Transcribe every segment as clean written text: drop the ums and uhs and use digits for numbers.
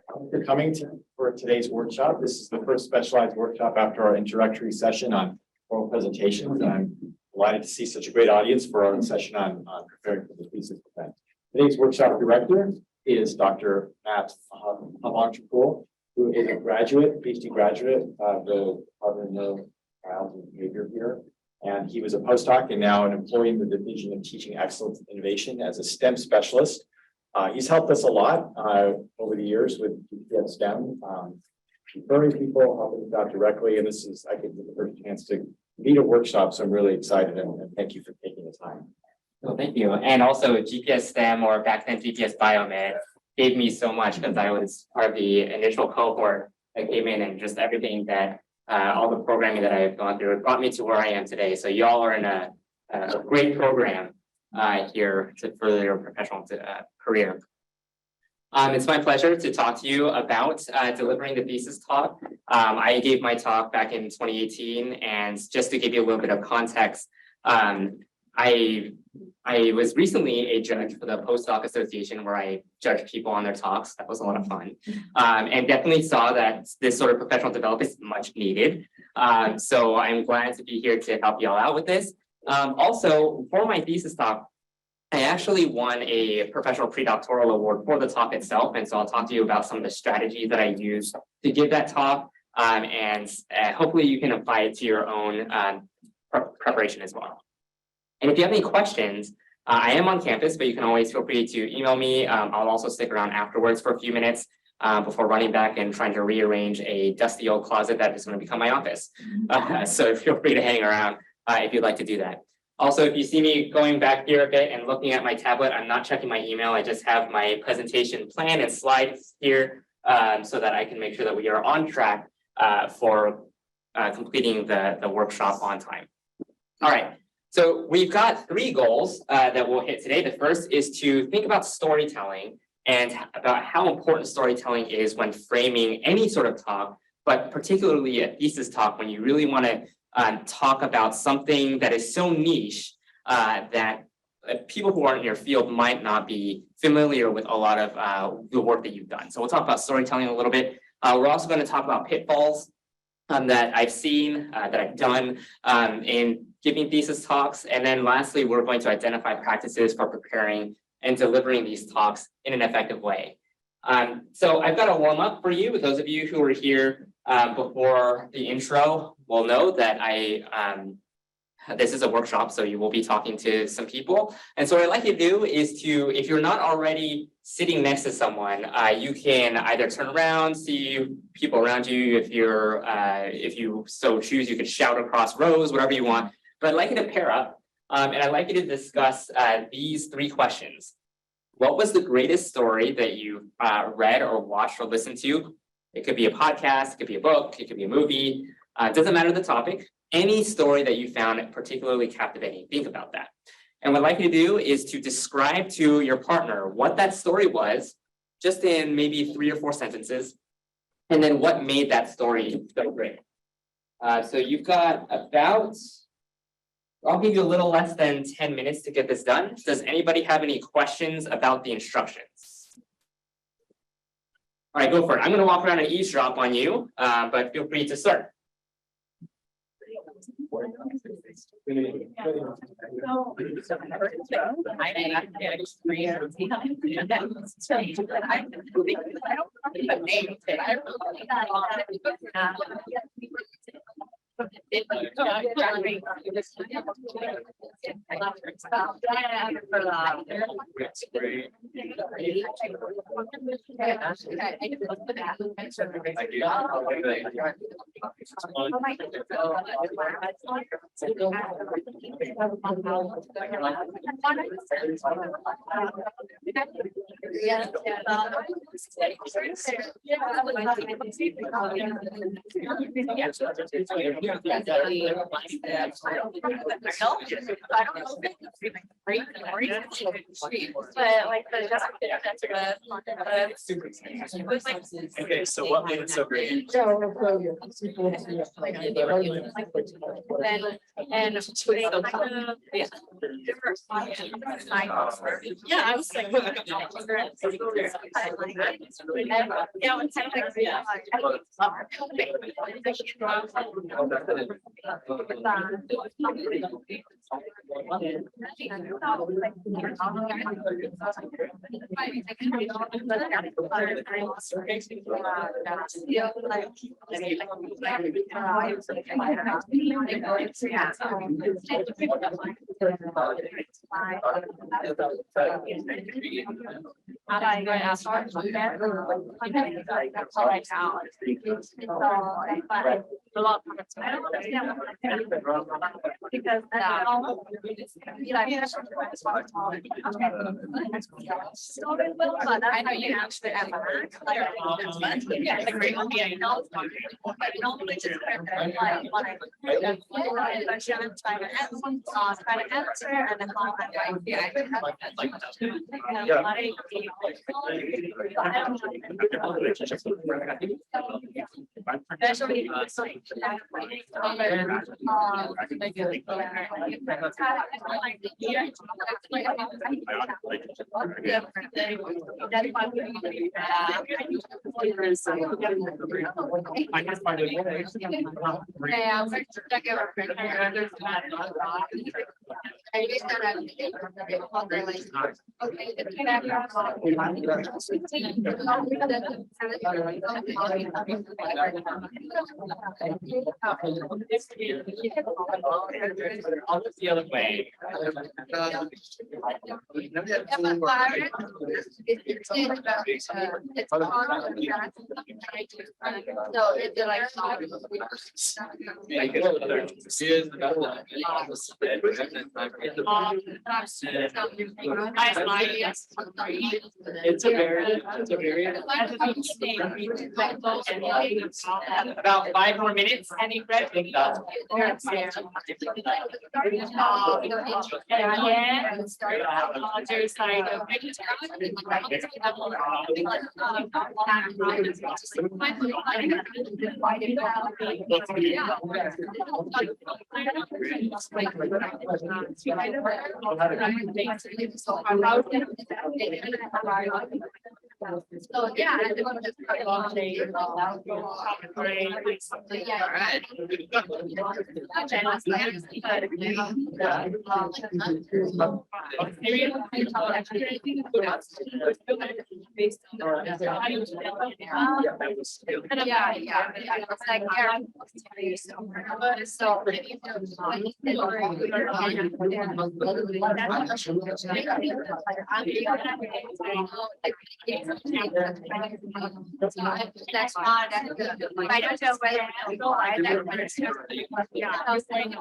For coming for today's workshop. This is the first specialized workshop after our introductory session on oral presentations. And I'm delighted to see such a great audience for our session on preparing for the thesis event. Today's workshop director is Dr. Matt Avantrakul, who is a PhD graduate of the Department of Neurobiology and Behavior here. And he was a postdoc and now an employee in the Division of Teaching Excellence and Innovation as a STEM specialist. He's helped us a lot over the years with GPS STEM, referring people, helping us out directly. And this is, I get the first chance to lead a workshop, so I'm really excited and thank you for taking the time. Well, thank you. And also GPS STEM, or back then GPS Biomed, gave me so much because I was part of the initial cohort that came in, and just everything that all the programming that I've gone through brought me to where I am today. So y'all are in a great program here to further your professional career. It's my pleasure to talk to you about delivering the thesis talk. I gave my talk back in 2018, and just to give you a little bit of context, I was recently a judge for the Postdoc Association, where I judged people on their talks. That was a lot of fun, and definitely saw that this sort of professional development is much needed. So I'm glad to be here to help y'all out with this. Also, for my thesis talk, I actually won a professional pre-doctoral award for the talk itself. And so I'll talk to you about some of the strategies that I used to give that talk. And hopefully you can apply it to your own preparation as well. And if you have any questions, I am on campus, but you can always feel free to email me. I'll also stick around afterwards for a few minutes before running back and trying to rearrange a dusty old closet that is going to become my office. So feel free to hang around if you'd like to do that. Also, if you see me going back here a bit and looking at my tablet, I'm not checking my email. I just have my presentation plan and slides here so that I can make sure that we are on track for completing the workshop on time. All right, so we've got 3 goals that we'll hit today. The first is to think about storytelling and about how important storytelling is when framing any sort of talk, but particularly a thesis talk when you really want to talk about something that is so niche that people who aren't in your field might not be familiar with a lot of the work that you've done. So we'll talk about storytelling a little bit. We're also going to talk about pitfalls that I've seen, that I've done in giving thesis talks. And then lastly, we're going to identify practices for preparing and delivering these talks in an effective way. So I've got a warm up for you. Those of you who were here before the intro will know that this is a workshop, so you will be talking to some people. And so what I'd like you to do is to, if you're not already sitting next to someone, you can either turn around, see people around you. If you so choose, you can shout across rows, whatever you want. But I'd like you to pair up, and I'd like you to discuss these 3 questions. What was the greatest story that you read or watched or listened to? It could be a podcast, it could be a book, it could be a movie. It doesn't matter the topic. Any story that you found particularly captivating, think about that. And what I'd like you to do is to describe to your partner what that story was, just in maybe 3 or 4 sentences, and then what made that story so great. So you've got about, I'll give you a little less than 10 minutes to get this done. Does anybody have any questions about the instructions? All right, go for it. I'm going to walk around and eavesdrop on you, but feel free to start. I don't know. If it's great, but like the just it was like. Okay, so what made it so great? And yeah, I was like. Yeah, it's kind of a lot of times, I don't understand what because I know you actually have yeah, the great one, yeah, you know. I normally just like when I try to answer and then call my wife. Yeah, especially I'll look the other way. It's a very. About 5 more minutes, any Fred? So yeah, I just want to that's not, I don't know whether to go either, but it's just, yeah, I was saying.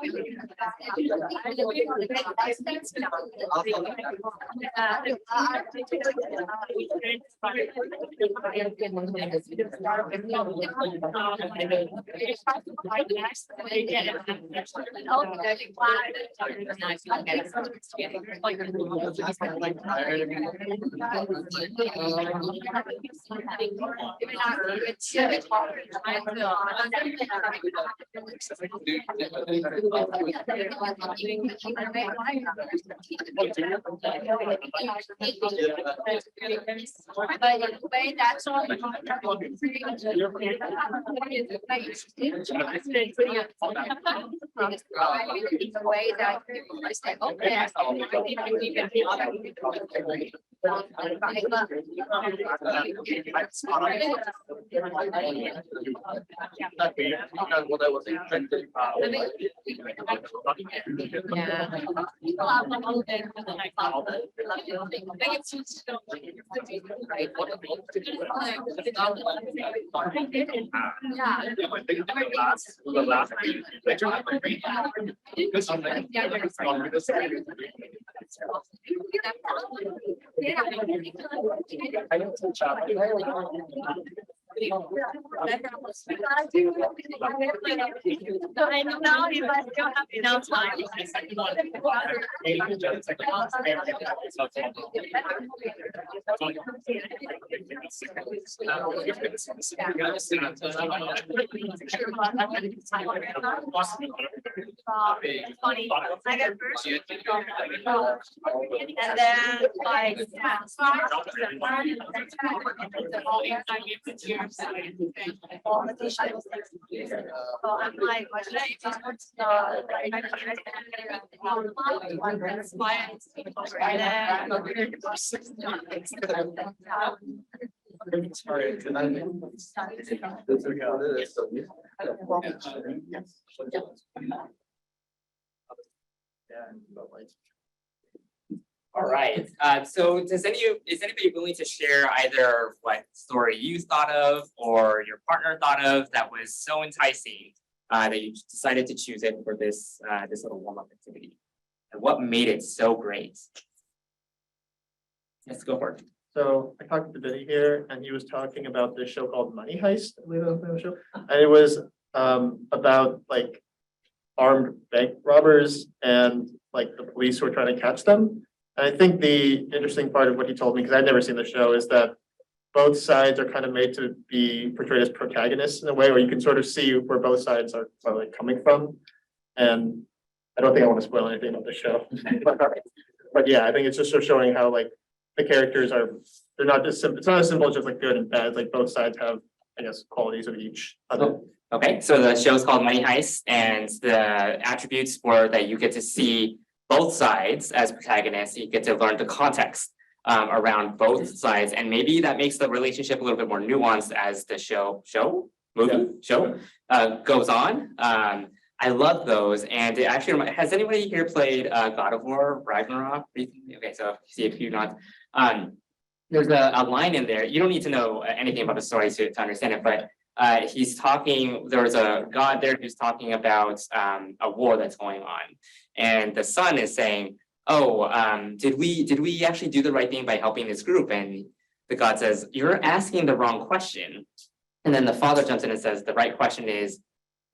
That's all. The way that I say, okay. I know you guys don't have enough time. Funny, I got first. And then like. So I'm like, what should I do? That's why All right, so is anybody willing to share either what story you thought of or your partner thought of that was so enticing that you decided to choose it for this this little warm-up activity? And what made it so great? Let's go for it. So I talked to Vinny here and he was talking about this show called Money Heist, I believe that was the name of the show. And it was about like armed bank robbers and like the police who were trying to catch them. And I think the interesting part of what he told me, because I'd never seen the show, is that both sides are kind of made to be portrayed as protagonists in a way where you can sort of see where both sides are like coming from. And I don't think I want to spoil anything about the show. But yeah, I think it's just sort of showing how like the characters are, they're not just simple, it's not as simple as just like good and bad, like both sides have, I guess, qualities of each other. Okay, so the show's called Money Heist, and the attributes were that you get to see both sides as protagonists. You get to learn the context around both sides, and maybe that makes the relationship a little bit more nuanced as the show goes on. I love those, and it actually has anybody here played God of War Ragnarok recently? Okay, so see if you're not. There's a line in there. You don't need to know anything about the story to understand it, but he's talking. There's a god there who's talking about a war that's going on, and the son is saying, "Oh, did we actually do the right thing by helping this group?" And the god says, "You're asking the wrong question." And then the father jumps in and says, "The right question is,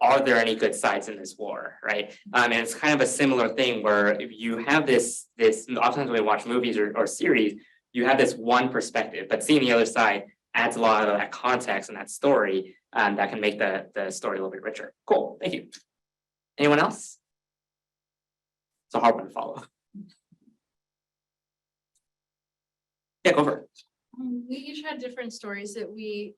are there any good sides in this war?" Right? And it's kind of a similar thing where if you have this oftentimes when we watch movies or series, you have this one perspective, but seeing the other side adds a lot of that context and that story that can make the story a little bit richer. Cool, thank you. Anyone else? It's a hard one to follow. Yeah, go for it. We each had different stories that we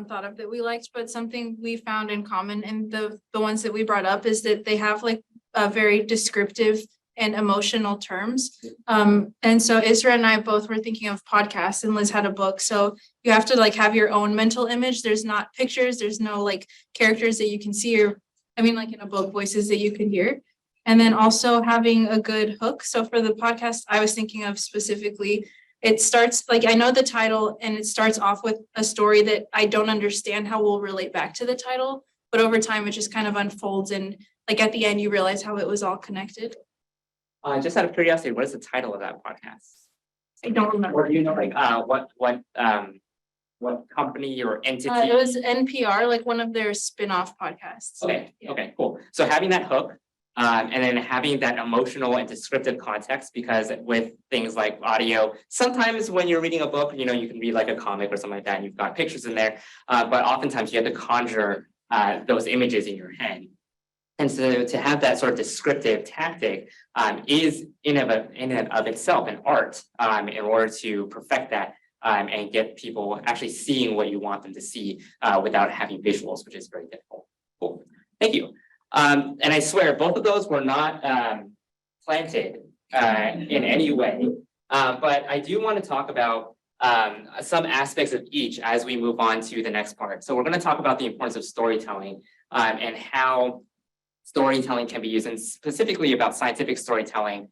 thought of that we liked, but something we found in common in the ones that we brought up is that they have like a very descriptive and emotional terms. And so Isra and I both were thinking of podcasts, and Liz had a book. So you have to like have your own mental image. There's not pictures, there's no like characters that you can see, or I mean like in a book, voices that you can hear. And then also having a good hook. So for the podcast I was thinking of specifically, it starts like, I know the title and it starts off with a story that I don't understand how we'll relate back to the title, but over time it just kind of unfolds, and like at the end you realize how it was all connected. Just out of curiosity, what is the title of that podcast? I don't remember. Or do you know like what company or entity? It was NPR, like one of their spin-off podcasts. Okay, Yeah. okay, cool. So having that hook, and then having that emotional and descriptive context, because with things like audio, sometimes when you're reading a book, you know, you can read like a comic or something like that, and you've got pictures in there, but oftentimes you have to conjure those images in your head. And so to have that sort of descriptive tactic is in and of itself an art in order to perfect that and get people actually seeing what you want them to see without having visuals, which is very difficult. Cool, thank you. And I swear both of those were not planted in any way, but I do want to talk about some aspects of each as we move on to the next part. So we're going to talk about the importance of storytelling and how storytelling can be used, and specifically about scientific storytelling,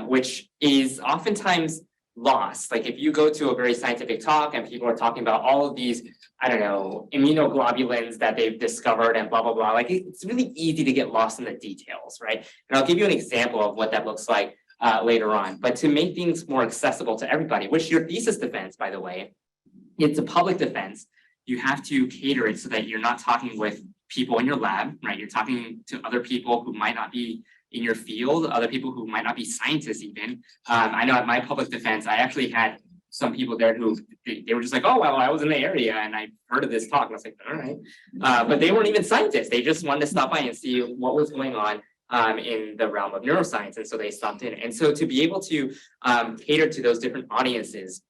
which is oftentimes lost. Like if you go to a very scientific talk and people are talking about all of these, I don't know, immunoglobulins that they've discovered and blah, blah, blah, like it's really easy to get lost in the details, right? And I'll give you an example of what that looks like later on. But to make things more accessible to everybody, which your thesis defense, by the way, it's a public defense. you have to cater it so that you're not talking with people in your lab, right? You're talking to other people who might not be in your field, other people who might not be scientists even. I know at my public defense, I actually had some people there who they were just like, oh, well, I was in the area and I heard of this talk. And I was like, all right. But they weren't even scientists. They just wanted to stop by and see what was going on in the realm of neuroscience. And so they stopped in. And so to be able to cater to those different audiences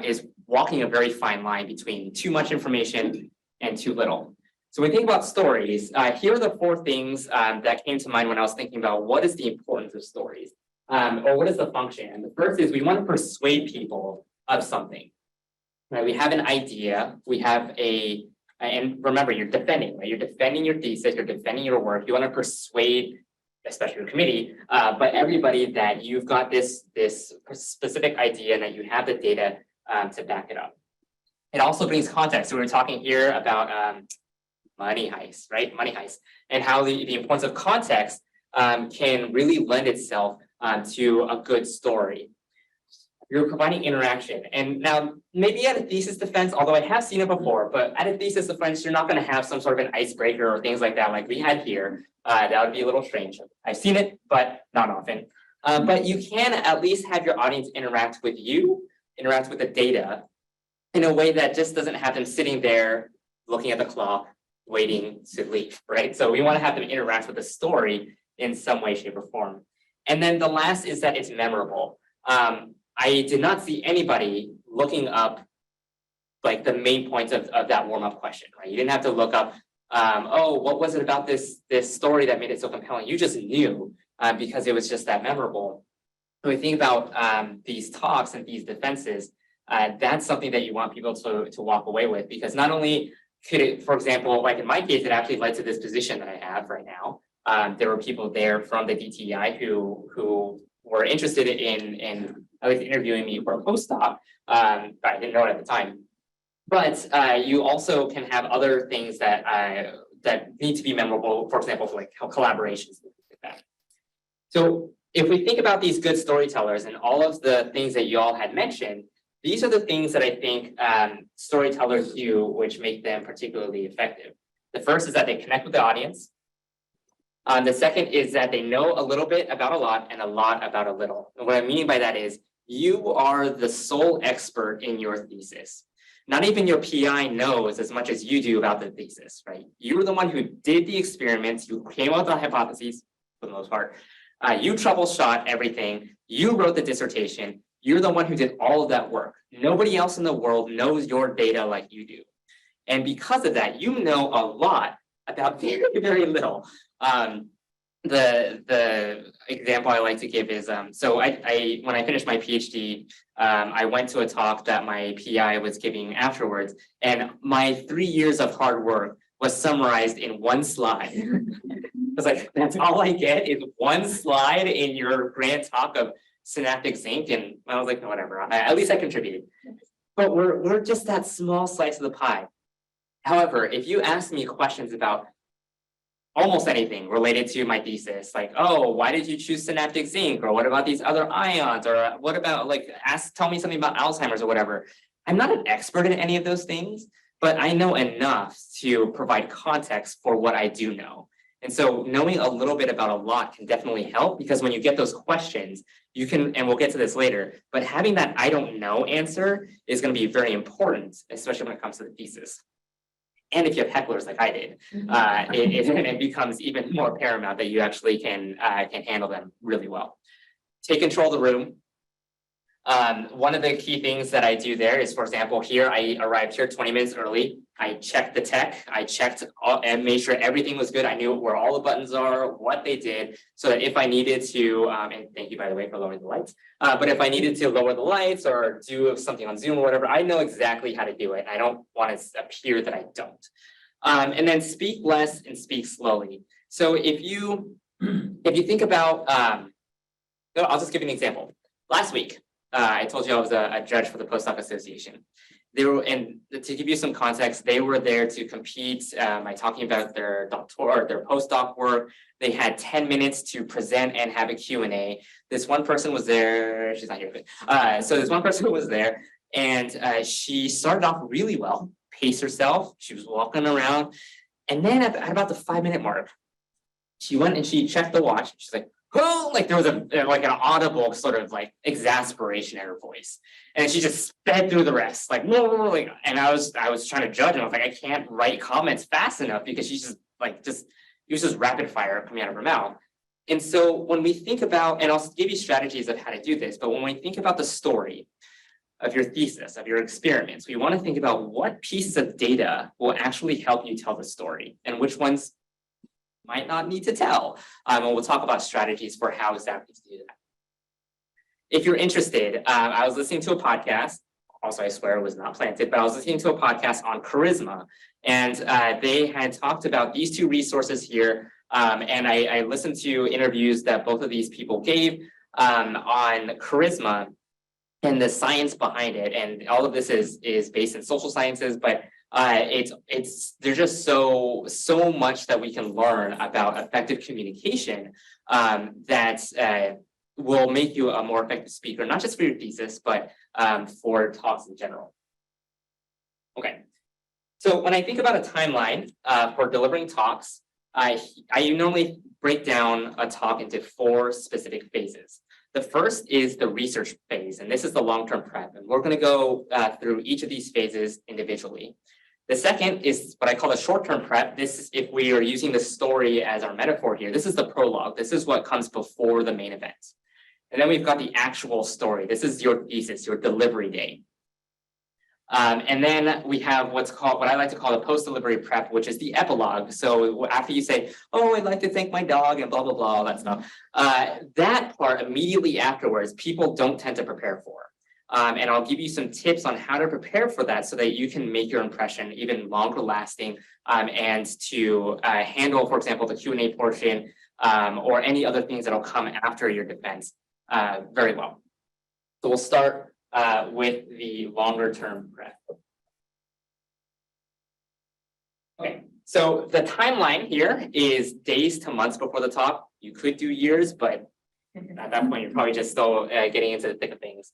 is walking a very fine line between too much information and too little. So when we think about stories, here are the 4 things that came to mind when I was thinking about what is the importance of stories, or what is the function. And the first is we want to persuade people of something, right? We have an idea, we have and remember, you're defending, right? You're defending your thesis, you're defending your work. You want to persuade, especially your committee, but everybody that you've got this specific idea and that you have the data to back it up. It also brings context. So we were talking here about money heist, right? Money heist, and how the importance of context can really lend itself to a good story. You're providing interaction. And now maybe at a thesis defense, although I have seen it before, but at a thesis defense, you're not going to have some sort of an icebreaker or things like that like we had here. That would be a little strange. I've seen it, but not often. But you can at least have your audience interact with you, interact with the data in a way that just doesn't have them sitting there looking at the clock, waiting to leave, right? So we want to have them interact with the story in some way, shape, or form. And then the last is that it's memorable. I did not see anybody looking up like the main points of that warm-up question, right? You didn't have to look up, oh, what was it about this story that made it so compelling? You just knew because it was just that memorable. When we think about these talks and these defenses, that's something that you want people to walk away with, because not only could it, for example, like in my case, it actually led to this position that I have right now. There were people there from the DTI who were interested in at least interviewing me for a postdoc. I didn't know it at the time. But you also can have other things that need to be memorable, for example, for like collaborations and things like that. So if we think about these good storytellers and all of the things that you all had mentioned, these are the things that I think storytellers do, which make them particularly effective. The first is that they connect with the audience. The second is that they know a little bit about a lot and a lot about a little. And what I mean by that is you are the sole expert in your thesis. Not even your PI knows as much as you do about the thesis, right? You were the one who did the experiments, you came up with the hypotheses for the most part. You troubleshot everything, you wrote the dissertation, you're the one who did all of that work. Nobody else in the world knows your data like you do. And because of that, you know a lot about very, very little. The example I like to give is, so I when I finished my PhD, I went to a talk that my PI was giving afterwards, and my 3 years of hard work was summarized in one slide. I was like, that's all I get is one slide in your grand talk of synaptic zinc, and I was like, no, whatever. At least I contributed. But we're just that small slice of the pie. However, if you ask me questions about almost anything related to my thesis, like, oh, why did you choose synaptic zinc? Or what about these other ions? Or what about tell me something about Alzheimer's or whatever. I'm not an expert in any of those things, but I know enough to provide context for what I do know. And so knowing a little bit about a lot can definitely help, because when you get those questions, you can, and we'll get to this later, but having that I don't know answer is going to be very important, especially when it comes to the thesis. And if you have hecklers like I did, it becomes even more paramount that you actually can handle them really well. Take control of the room. One of the key things that I do there is, for example, here I arrived here 20 minutes early. I checked the tech, I checked and made sure everything was good. I knew where all the buttons are, what they did, so that if I needed to, and thank you, by the way, for lowering the lights, but if I needed to lower the lights or do something on Zoom or whatever, I know exactly how to do it. I don't want to appear that I don't. And then speak less and speak slowly. So if you think about, I'll just give you an example. Last week, I told you I was a judge for the Postdoc Association. They were, and to give you some context, they were there to compete by talking about their doctoral or their postdoc work. They had 10 minutes to present and have a Q&A. This one person was there, she's not here, but so this one person was there, and she started off really well, pace herself. She was walking around. And then at about the 5-minute mark, she went and she checked the watch. She's like, oh, like there was like an audible sort of like exasperation in her voice. And she just sped through the rest, like, and I was trying to judge, and I was like, I can't write comments fast enough because she's just like, it was just rapid fire coming out of her mouth. And so when we think about, and I'll give you strategies of how to do this, but when we think about the story of your thesis, of your experiments, we want to think about what pieces of data will actually help you tell the story and which ones might not need to tell. And we'll talk about strategies for how exactly to do that. If you're interested, I was listening to a podcast, also I swear it was not planted, but I was listening to a podcast on charisma. And they had talked about these two resources here. And I listened to interviews that both of these people gave on charisma and the science behind it. And all of this is based in social sciences, but there's just so much that we can learn about effective communication that will make you a more effective speaker, not just for your thesis, but for talks in general. Okay, so when I think about a timeline for delivering talks, I normally break down a talk into 4 specific phases. The first is the research phase, and this is the long-term prep, and we're going to go through each of these phases individually. The second is what I call the short-term prep. This is, if we are using the story as our metaphor here, this is the prologue. This is what comes before the main event. And then we've got the actual story. This is your thesis, your delivery day. And then we have what I like to call the post-delivery prep, which is the epilogue. So after you say, oh, I'd like to thank my dog and blah, blah, blah, all that stuff. That part immediately afterwards, people don't tend to prepare for. And I'll give you some tips on how to prepare for that so that you can make your impression even longer lasting and to handle, for example, the Q&A portion or any other things that'll come after your defense very well. So we'll start with the longer term prep. Okay, so the timeline here is days to months before the talk. You could do years, but at that point, you're probably just still getting into the thick of things.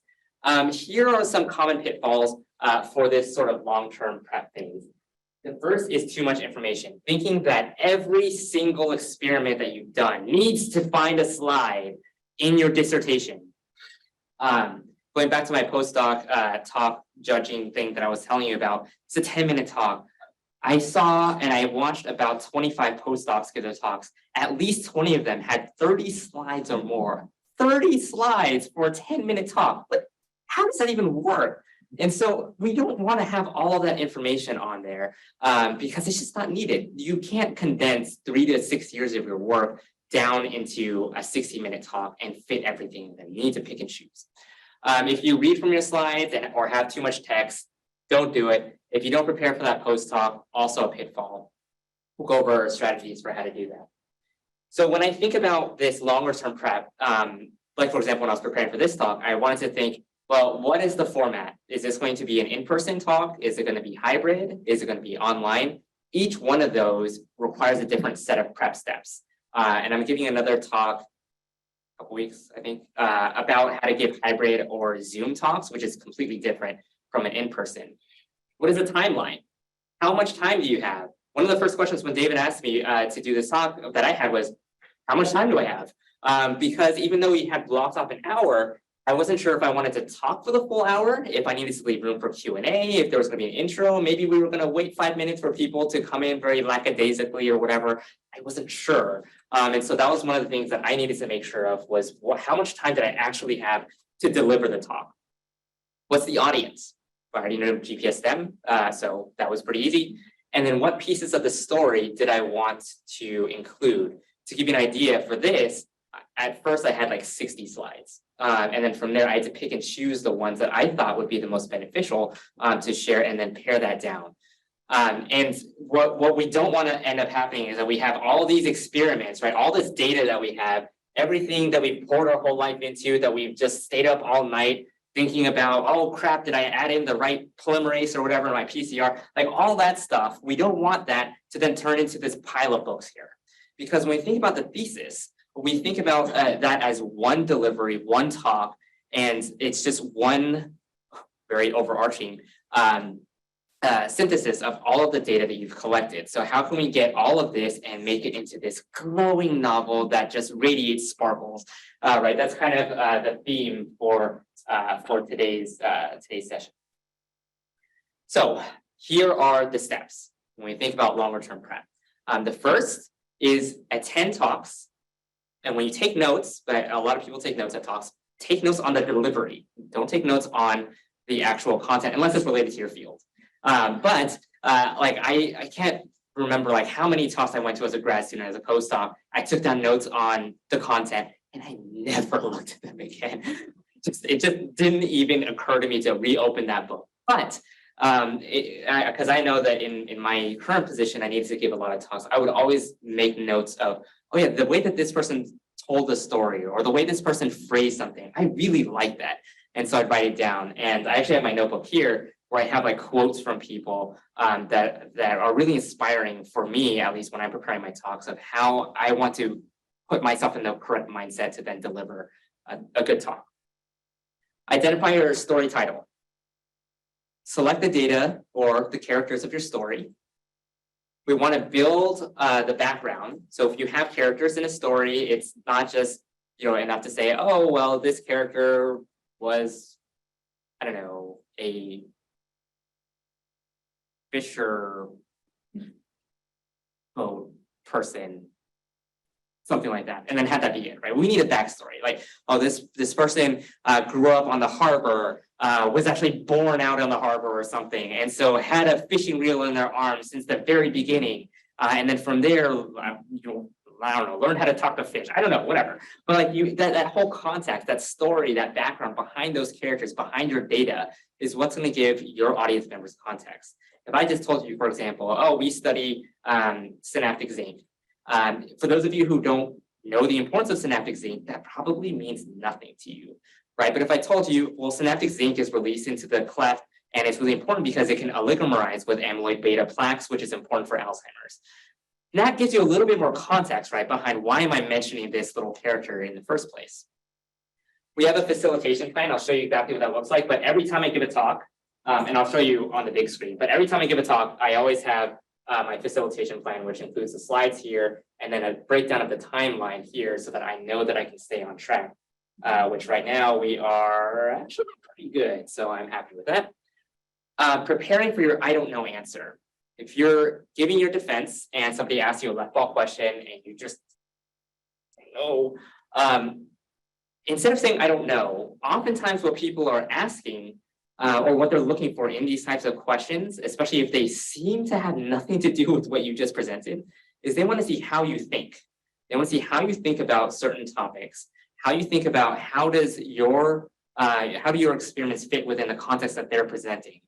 Here are some common pitfalls for this sort of long-term prep phase. The first is too much information, thinking that every single experiment that you've done needs to find a slide in your dissertation. Going back to my postdoc talk judging thing that I was telling you about, it's a 10-minute talk. I saw and I watched about 25 postdocs give their talks. At least 20 of them had 30 slides or more. 30 slides for a 10-minute talk. But how does that even work? And so we don't want to have all of that information on there because it's just not needed. You can't condense 3 to 6 years of your work down into a 60-minute talk and fit everything in there. You need to pick and choose. If you read from your slides or have too much text, don't do it. If you don't prepare for that post talk, also a pitfall. We'll go over strategies for how to do that. So when I think about this longer term prep, like for example, when I was preparing for this talk, I wanted to think, well, what is the format? Is this going to be an in-person talk? Is it going to be hybrid? Is it going to be online? Each one of those requires a different set of prep steps. And I'm giving another talk couple weeks, I think, about how to give hybrid or Zoom talks, which is completely different from an in-person. What is the timeline? How much time do you have? One of the first questions when David asked me to do this talk that I had was, how much time do I have? Because even though we had blocked off an hour, I wasn't sure if I wanted to talk for the full hour, if I needed to leave room for Q&A, if there was going to be an intro, maybe we were going to wait 5 minutes for people to come in very lackadaisically or whatever. I wasn't sure. And so that was one of the things that I needed to make sure of was how much time did I actually have to deliver the talk? What's the audience? I already know GPS STEM, so that was pretty easy. And then what pieces of the story did I want to include? To give you an idea for this, at first I had like 60 slides. And then from there, I had to pick and choose the ones that I thought would be the most beneficial to share and then pare that down. And what we don't want to end up happening is that we have all these experiments, right? All this data that we have, everything that we poured our whole life into, that we've just stayed up all night thinking about, oh crap, did I add in the right polymerase or whatever in my PCR? Like all that stuff, we don't want that to then turn into this pile of books here. Because when we think about the thesis, we think about that as one delivery, one talk, and it's just one very overarching synthesis of all of the data that you've collected. So how can we get all of this and make it into this glowing novel that just radiates sparkles? Right, that's kind of the theme for today's session. So here are the steps when we think about longer term prep. The first is attend talks. And when you take notes, but a lot of people take notes at talks, take notes on the delivery. Don't take notes on the actual content unless it's related to your field. But like I can't remember like how many talks I went to as a grad student, as a postdoc. I took down notes on the content and I never looked at them again. It just didn't even occur to me to reopen that book. But because I know that in my current position, I needed to give a lot of talks. I would always make notes of, oh yeah, the way that this person told the story or the way this person phrased something, I really like that. And so I'd write it down. And I actually have my notebook here where I have like quotes from people that are really inspiring for me, at least when I'm preparing my talks, of how I want to put myself in the correct mindset to then deliver a good talk. Identify your story title. Select the data or the characters of your story. We want to build the background. So if you have characters in a story, it's not just enough to say, oh, well, this character was, I don't know, a fisher boat person, something like that, and then have that be it, right? We need a backstory, like, oh, this person grew up on the harbor, was actually born out on the harbor or something, and so had a fishing reel in their arms since the very beginning, and then from there, I don't know, learn how to talk to fish. I don't know, whatever. But like that whole context, that story, that background behind those characters, behind your data, is what's going to give your audience members context. If I just told you, for example, oh, we study synaptic zinc. For those of you who don't know the importance of synaptic zinc, that probably means nothing to you, right? But if I told you, well, synaptic zinc is released into the cleft, and it's really important because it can oligomerize with amyloid beta plaques, which is important for Alzheimer's. And that gives you a little bit more context, right, behind why am I mentioning this little character in the first place. We have a facilitation plan. I'll show you exactly what that looks like. But every time I give a talk, and I'll show you on the big screen, but every time I give a talk, I always have my facilitation plan, which includes the slides here, and then a breakdown of the timeline here so that I know that I can stay on track, which right now we are actually pretty good. So I'm happy with that. Preparing for your I don't know answer. If you're giving your defense and somebody asks you a left ball question and you just know, instead of saying I don't know, oftentimes what people are asking or what they're looking for in these types of questions, especially if they seem to have nothing to do with what you just presented, is they want to see how you think. They want to see how you think about certain topics, how you think about how do your experiments fit within the context that they're presenting.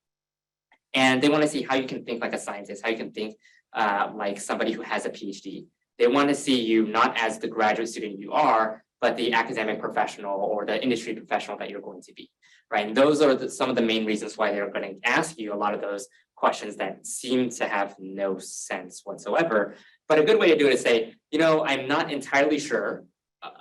And they want to see how you can think like a scientist, how you can think like somebody who has a PhD. They want to see you not as the graduate student you are, but the academic professional or the industry professional that you're going to be, right? And those are some of the main reasons why they're going to ask you a lot of those questions that seem to have no sense whatsoever. But a good way to do it is say, I'm not entirely sure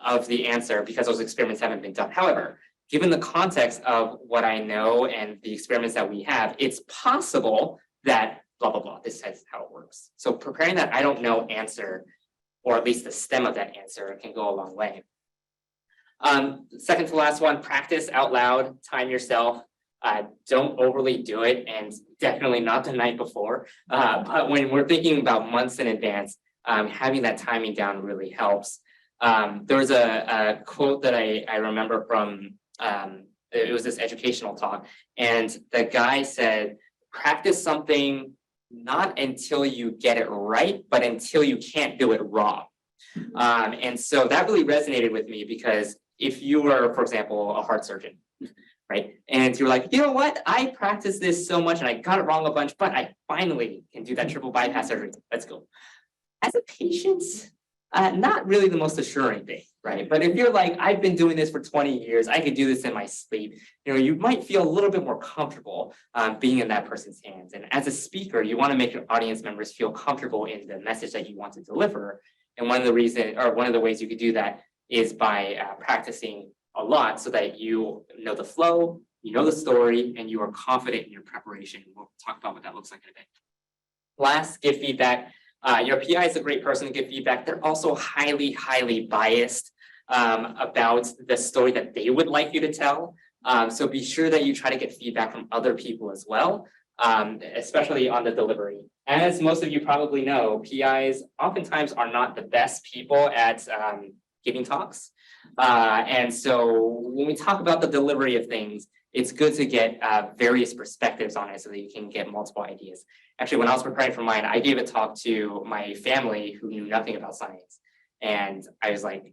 of the answer because those experiments haven't been done. However, given the context of what I know and the experiments that we have, it's possible that blah, blah, blah, this is how it works. So preparing that I don't know answer, or at least the stem of that answer, can go a long way. Second to last one, practice out loud, time yourself. Don't overly do it, and definitely not the night before. But when we're thinking about months in advance, having that timing down really helps. There was a quote that I remember from, it was this educational talk, and the guy said, practice something not until you get it right, but until you can't do it wrong. And so that really resonated with me because if you were, for example, a heart surgeon, right? And you're like, you know what? I practiced this so much and I got it wrong a bunch, but I finally can do that triple bypass surgery. Let's go. As a patient, not really the most assuring thing, right? But if you're like, I've been doing this for 20 years, I could do this in my sleep, you might feel a little bit more comfortable being in that person's hands. And as a speaker, you want to make your audience members feel comfortable in the message that you want to deliver. And one of the ways you could do that is by practicing a lot so that you know the flow, you know the story, and you are confident in your preparation. We'll talk about what that looks like in a bit. Last, give feedback. Your PI is a great person to give feedback. They're also highly, highly biased about the story that they would like you to tell. So be sure that you try to get feedback from other people as well, especially on the delivery. As most of you probably know, PIs oftentimes are not the best people at giving talks. And so when we talk about the delivery of things, it's good to get various perspectives on it so that you can get multiple ideas. Actually, when I was preparing for mine, I gave a talk to my family who knew nothing about science. And I was like,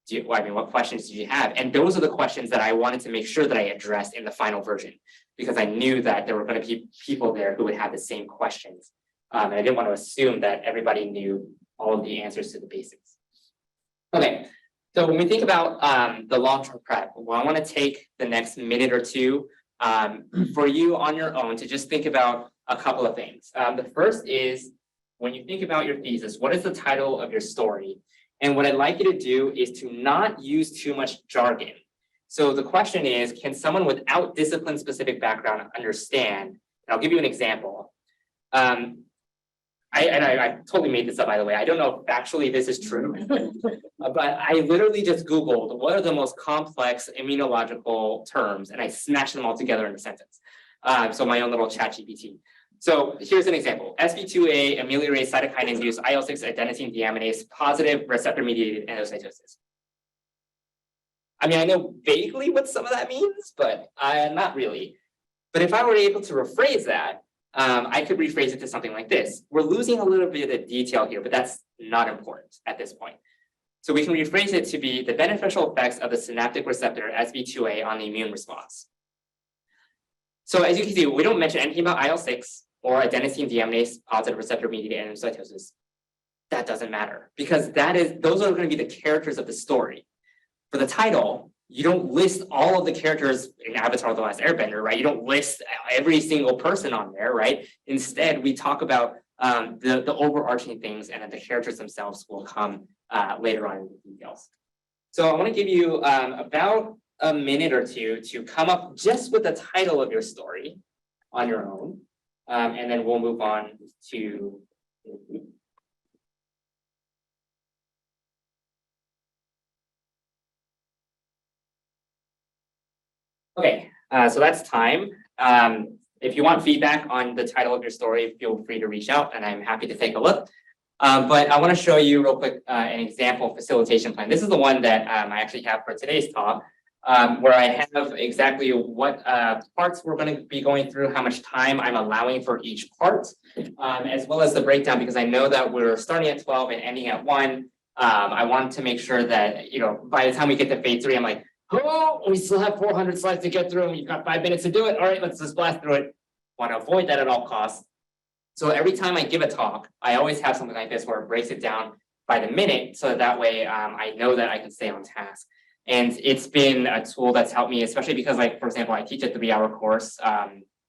what questions did you have? And those are the questions that I wanted to make sure that I addressed in the final version, because I knew that there were going to be people there who would have the same questions. And I didn't want to assume that everybody knew all of the answers to the basics. Okay, so when we think about the long-term prep, well, I want to take the next minute or two for you on your own to just think about a couple of things. The first is, when you think about your thesis, what is the title of your story? And what I'd like you to do is to not use too much jargon. So the question is, can someone without discipline-specific background understand? And I'll give you an example. I totally made this up, by the way. I don't know if actually this is true, but I literally just Googled what are the most complex immunological terms, and I smashed them all together in a sentence. So my own little ChatGPT. So here's an example: SV2A ameliorates cytokine-induced IL-6 adenosine deaminase positive receptor-mediated endocytosis. I mean, I know vaguely what some of that means, but not really. But if I were able to rephrase that, I could rephrase it to something like this. We're losing a little bit of detail here, but that's not important at this point. So we can rephrase it to be the beneficial effects of the synaptic receptor SV2A on the immune response. So as you can see, we don't mention anything about IL-6 or adenosine deaminase positive receptor-mediated endocytosis. That doesn't matter, because those are going to be the characters of the story. For the title, you don't list all of the characters in Avatar: The Last Airbender, right? You don't list every single person on there, right? Instead, we talk about the overarching things, and then the characters themselves will come later on in the details. So I want to give you about a minute or two to come up just with the title of your story on your own, and then we'll move on to. Okay, so that's time. If you want feedback on the title of your story, feel free to reach out, and I'm happy to take a look. But I want to show you real quick an example facilitation plan. This is the one that I actually have for today's talk, where I have exactly what parts we're going to be going through, how much time I'm allowing for each part, as well as the breakdown, because I know that we're starting at 12 and ending at 1. I want to make sure that, by the time we get to phase 3, I'm like, oh, we still have 400 slides to get through, and you've got 5 minutes to do it. All right, let's just blast through it. Want to avoid that at all costs. So every time I give a talk, I always have something like this where it breaks it down by the minute, so that way I know that I can stay on task. And it's been a tool that's helped me, especially because, like, for example, I teach a 3-hour course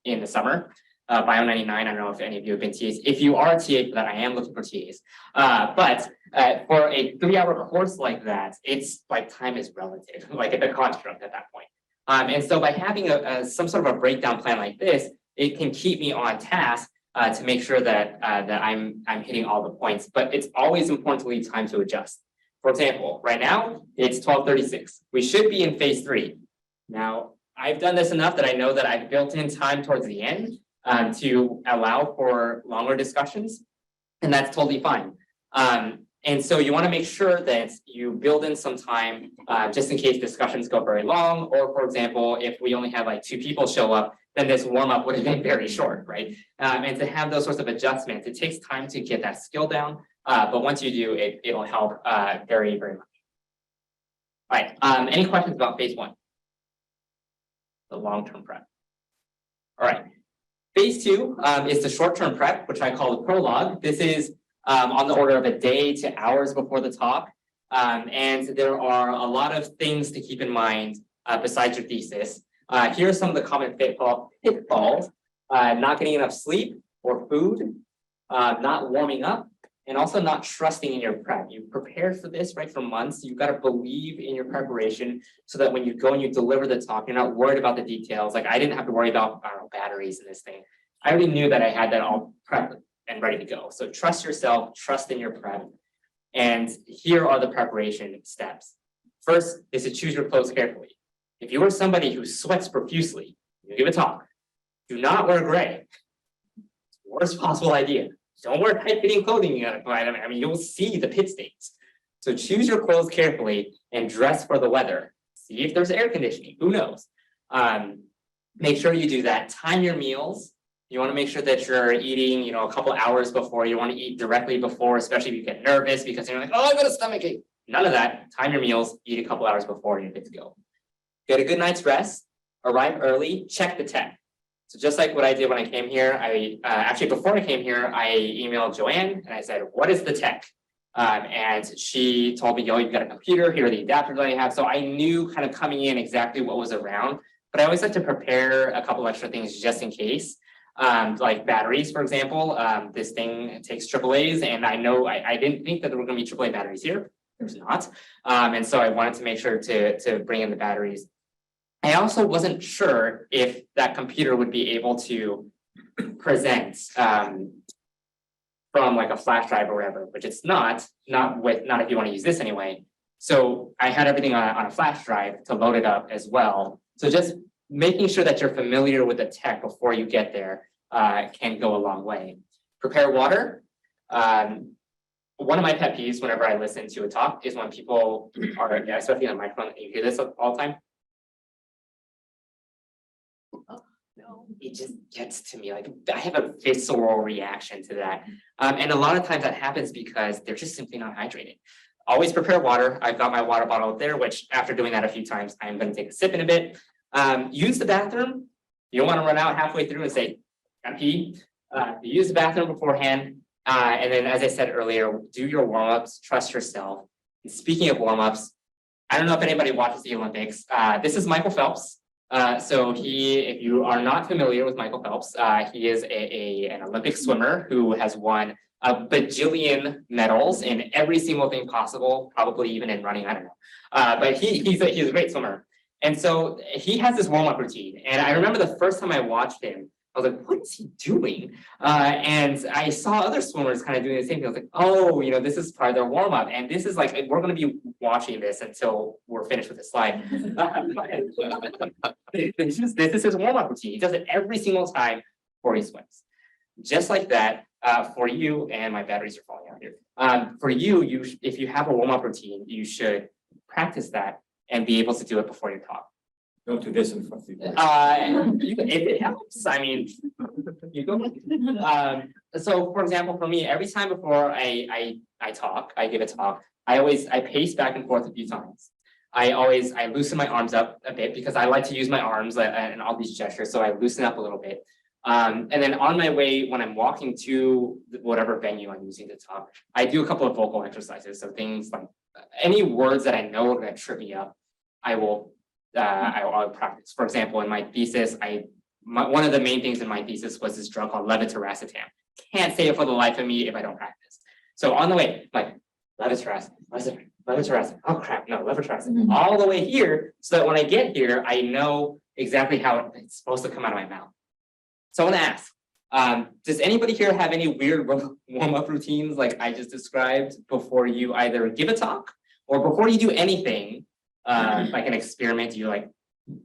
in the summer, Bio 99. I don't know if any of you have been TAs. If you are a TA for that, I am looking for TAs. But for a 3-hour course like that, it's like time is relative, like a construct at that point. And so by having some sort of a breakdown plan like this, it can keep me on task to make sure that I'm hitting all the points. But it's always important to leave time to adjust. For example, right now it's 12:36. We should be in phase 3. Now, I've done this enough that I know that I've built in time towards the end to allow for longer discussions, and that's totally fine. And so you want to make sure that you build in some time just in case discussions go very long, or for example, if we only have like 2 people show up, then this warm-up would have been very short, right? And to have those sorts of adjustments, it takes time to get that skill down, but once you do, it'll help very, very much. All right, any questions about phase 1? The long-term prep. All right, phase 2 is the short-term prep, which I call the prologue. This is on the order of a day to hours before the talk. And there are a lot of things to keep in mind besides your thesis. Here are some of the common pitfalls: not getting enough sleep or food, not warming up, and also not trusting in your prep. You prepared for this, right, for months. You've got to believe in your preparation so that when you go and you deliver the talk, you're not worried about the details. Like I didn't have to worry about, I don't know, batteries in this thing. I already knew that I had that all prepped and ready to go. So trust yourself, trust in your prep. And here are the preparation steps. First is to choose your clothes carefully. If you are somebody who sweats profusely, you give a talk. Do not wear gray. It's the worst possible idea. Don't wear tight-fitting clothing. I mean, you'll see the pit stains. So choose your clothes carefully and dress for the weather. See if there's air conditioning. Who knows? Make sure you do that. Time your meals. You want to make sure that you're eating, a couple hours before. You want to eat directly before, especially if you get nervous because you're like, oh, I got a stomachache. None of that. Time your meals. Eat a couple hours before and you're good to go. Get a good night's rest. Arrive early. Check the tech. So just like what I did when I came here, actually before I came here, I emailed Joanne and I said, what is the tech? And she told me, yo, you've got a computer, here are the adapters that I have. So I knew kind of coming in exactly what was around, but I always like to prepare a couple extra things just in case. Like batteries, for example, this thing takes AAAs and I know I didn't think that there were going to be AAA batteries here. There's not. And so I wanted to make sure to bring in the batteries. I also wasn't sure if that computer would be able to present from like a flash drive or whatever, which it's not if you want to use this anyway. So I had everything on a flash drive to load it up as well. So just making sure that you're familiar with the tech before you get there can go a long way. Prepare water. One of my pet peeves whenever I listen to a talk is when people are, especially on the microphone, you hear this all the time. No, it just gets to me. Like I have a visceral reaction to that. And a lot of times that happens because they're just simply not hydrated. Always prepare water. I've got my water bottle up there, which after doing that a few times, I'm going to take a sip in a bit. Use the bathroom. You don't want to run out halfway through and say, I'm pee. Use the bathroom beforehand. And then, as I said earlier, do your warm-ups, trust yourself. And speaking of warm-ups, I don't know if anybody watches the Olympics. This is Michael Phelps. So if you are not familiar with Michael Phelps, he is an Olympic swimmer who has won a bajillion medals in every single thing possible, probably even in running, I don't know. But he's a great swimmer. And so he has this warm-up routine. And I remember the first time I watched him, I was like, what is he doing? And I saw other swimmers kind of doing the same thing. I was like, oh, this is part of their warm-up. And this is like, we're going to be watching this until we're finished with the slide. This is his warm-up routine. He does it every single time before he swims. Just like that, for you, and my batteries are falling out here. For you, if you have a warm-up routine, you should practice that and be able to do it before your talk. Don't do this in front of people. If it helps, I mean, you go. So for example, for me, every time before I give a talk, I pace back and forth a few times. I loosen my arms up a bit because I like to use my arms and all these gestures. So I loosen up a little bit. And then on my way, when I'm walking to whatever venue I'm using to talk, I do a couple of vocal exercises. So things like any words that I know are going to trip me up, I'll practice. For example, in my thesis, one of the main things in my thesis was this drug called levetiracetam. Can't say it for the life of me if I don't practice. So on the way, like levetiracetam. Oh crap, no, levetiracetam. All the way here, so that when I get here, I know exactly how it's supposed to come out of my mouth. So I want to ask, does anybody here have any weird warm-up routines like I just described before you either give a talk or before you do anything? Like an experiment, you like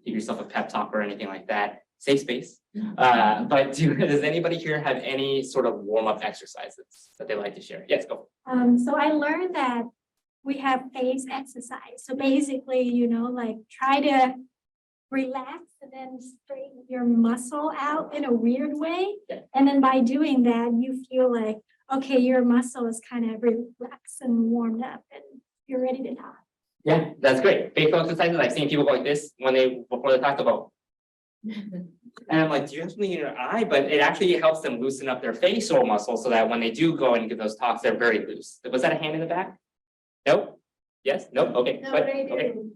give yourself a pep talk or anything like that, safe space. But does anybody here have any sort of warm-up exercises that they like to share? Yes, go. So I learned that we have face exercise. So basically, like try to relax and then straighten your muscle out in a weird way. Yeah. And then by doing that, you feel like, okay, your muscle is kind of relaxed and warmed up and you're ready to talk. Yeah, that's great. Facial exercises, I've seen people go like this before they talk about. And I'm like, do you have something in your eye? But it actually helps them loosen up their facial muscles so that when they do go and give those talks, they're very loose. Was that a hand in the back? Nope. Yes? Nope. Okay. No, But, what I okay. do,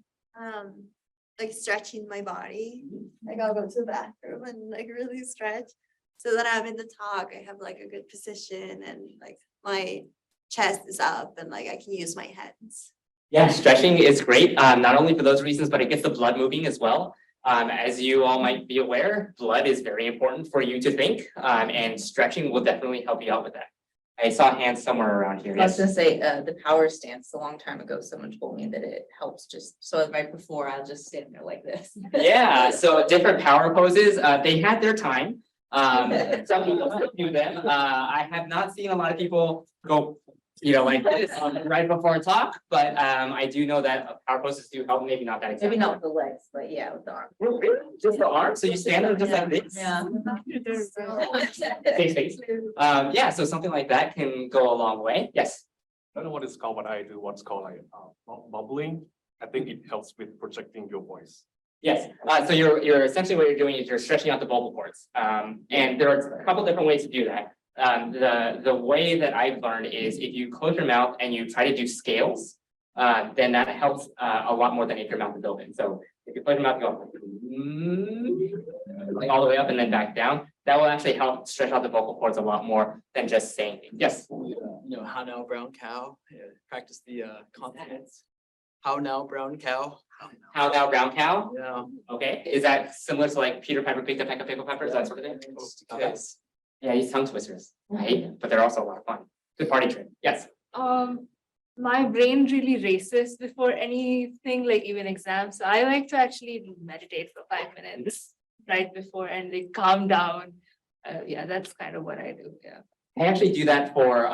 like stretching my body, like I'll go to the bathroom and like really stretch so that I'm in the talk. I have like a good position and like my chest is up and like I can use my hands. Yeah, stretching is great, not only for those reasons, but it gets the blood moving as well. As you all might be aware, blood is very important for you to think, and stretching will definitely help you out with that. I saw hands somewhere around here. I was Yes. gonna say, the power stance, a long time ago, someone told me that it helps just, so right before, I'll just stand there like this. Yeah, so different power poses, they had their time. Some people still do them. I have not seen a lot of people go, like this right before a talk, but I do know that power poses do help, maybe not that Maybe exactly. not with the legs, but yeah, with the arm. Really? Just the arm, so you stand there just like this? Yeah. Face, face. Yeah, so something like that can go a long way. Yes. I don't know what it's called, but I do what's called like bubbling. I think it helps with projecting your voice. Yes, so you're essentially what you're doing is you're stretching out the vocal cords. And there are a couple different ways to do that. The way that I've learned is if you close your mouth and you try to do scales, then that helps a lot more than if your mouth is open. So if you close your mouth, you go like all the way up and then back down. That will actually help stretch out the vocal cords a lot more than just saying things. Yes. How now, brown cow, practice the consonants. How now, brown cow. How thou brown cow? Yeah. Okay, is that similar to like Peter Piper picked a peck of pickle peppers, that sort of thing? Okay. Yeah, these tongue twisters, right? But they're also a lot of fun. Good party trick. Yes. My brain really races before anything, like even exams. So I like to actually meditate for 5 minutes right before and like calm down. Yeah, that's kind of what I do. Yeah. I actually do that for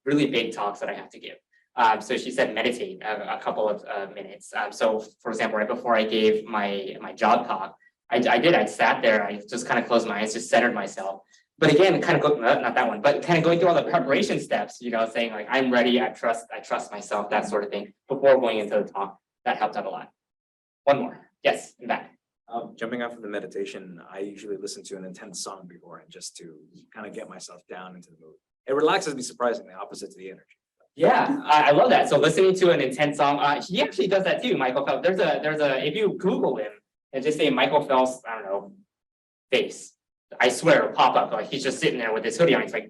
really big talks that I have to give. So she said meditate a couple of minutes. So for example, right before I gave my job talk, I sat there, I just kind of closed my eyes, just centered myself. But again, kind of go, not that one, but kind of going through all the preparation steps, saying like, I'm ready, I trust myself, that sort of thing, before going into the talk. That helped out a lot. One more. Yes, in back. Jumping off of the meditation, I usually listen to an intense song before and just to kind of get myself down into the mood. It relaxes me surprisingly, opposite to the energy. Yeah, I love that. So listening to an intense song, he actually does that too, Michael Phelps. There's a, if you Google him and just say Michael Phelps, I don't know, face, I swear it'll pop up, like he's just sitting there with his hoodie on, he's like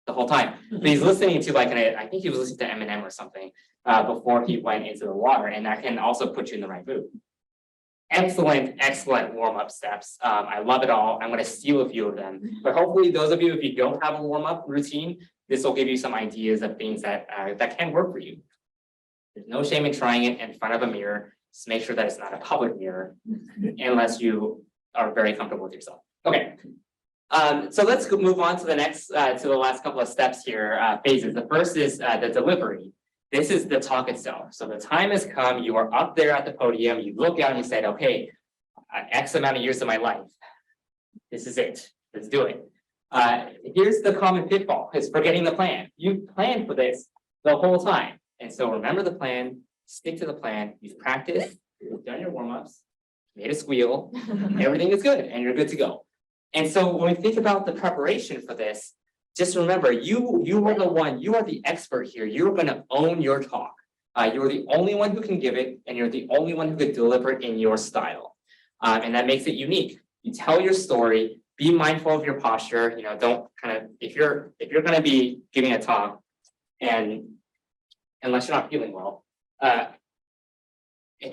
the whole time. But he's listening to like, I think he was listening to Eminem or something before he went into the water, and that can also put you in the right mood. Excellent warm-up steps. I love it all. I'm going to steal a few of them, but hopefully those of you, if you don't have a warm-up routine, this will give you some ideas of things that can work for you. There's no shame in trying it in front of a mirror. Just make sure that it's not a public mirror unless you are very comfortable with yourself. Okay. So let's move on to the next, to the last couple of steps here, phases. The first is the delivery. This is the talk itself. So the time has come, you are up there at the podium, you look out and you said, okay, X amount of years of my life. This is it, let's do it. Here's the common pitfall, is forgetting the plan. You planned for this the whole time. And so remember the plan, stick to the plan, you've practiced, you've done your warm-ups, made a squeal, everything is good and you're good to go. And so when we think about the preparation for this, just remember, you are the one, you are the expert here. You're going to own your talk. You're the only one who can give it, and you're the only one who could deliver it in your style. And that makes it unique. You tell your story, be mindful of your posture, don't kind of, if you're going to be giving a talk, and unless you're not feeling well, and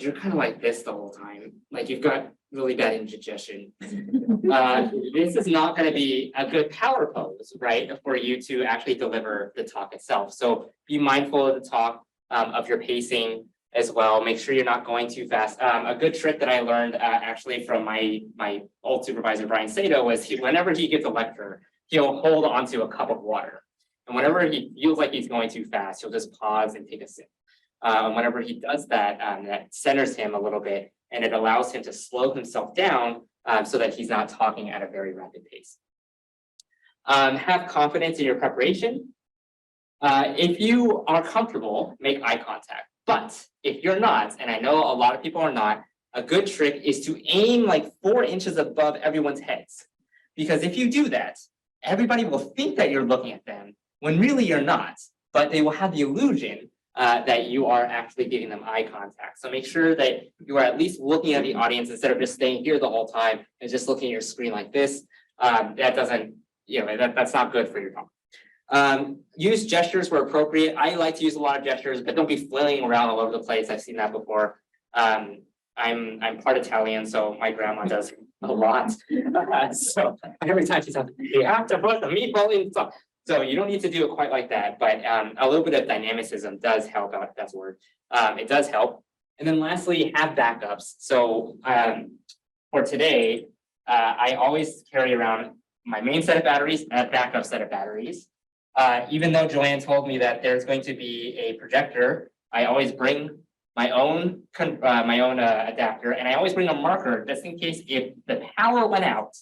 you're kind of like this the whole time, like you've got really bad indigestion. This is not going to be a good power pose, right, for you to actually deliver the talk itself. So be mindful of the talk, of your pacing as well. Make sure you're not going too fast. A good trick that I learned actually from my old supervisor, Brian Sato, was whenever he gives a lecture, he'll hold onto a cup of water. And whenever he feels like he's going too fast, he'll just pause and take a sip. Whenever he does that, that centers him a little bit, and it allows him to slow himself down so that he's not talking at a very rapid pace. Have confidence in your preparation. If you are comfortable, make eye contact. But if you're not, and I know a lot of people are not, a good trick is to aim like 4 inches above everyone's heads. Because if you do that, everybody will think that you're looking at them when really you're not, but they will have the illusion that you are actually giving them eye contact. So make sure that you are at least looking at the audience instead of just staying here the whole time and just looking at your screen like this. That doesn't, that's not good for your talk. Use gestures where appropriate. I like to use a lot of gestures, but don't be flailing around all over the place. I've seen that before. I'm part Italian, so my grandma does a lot. So every time she says, you have to put the meatball in. So you don't need to do it quite like that, but a little bit of dynamicism does help out. If that's a word. It does help. And then lastly, have backups. So for today, I always carry around my main set of batteries and a backup set of batteries. Even though Joanne told me that there's going to be a projector, I always bring my own adapter, and I always bring a marker just in case if the power went out,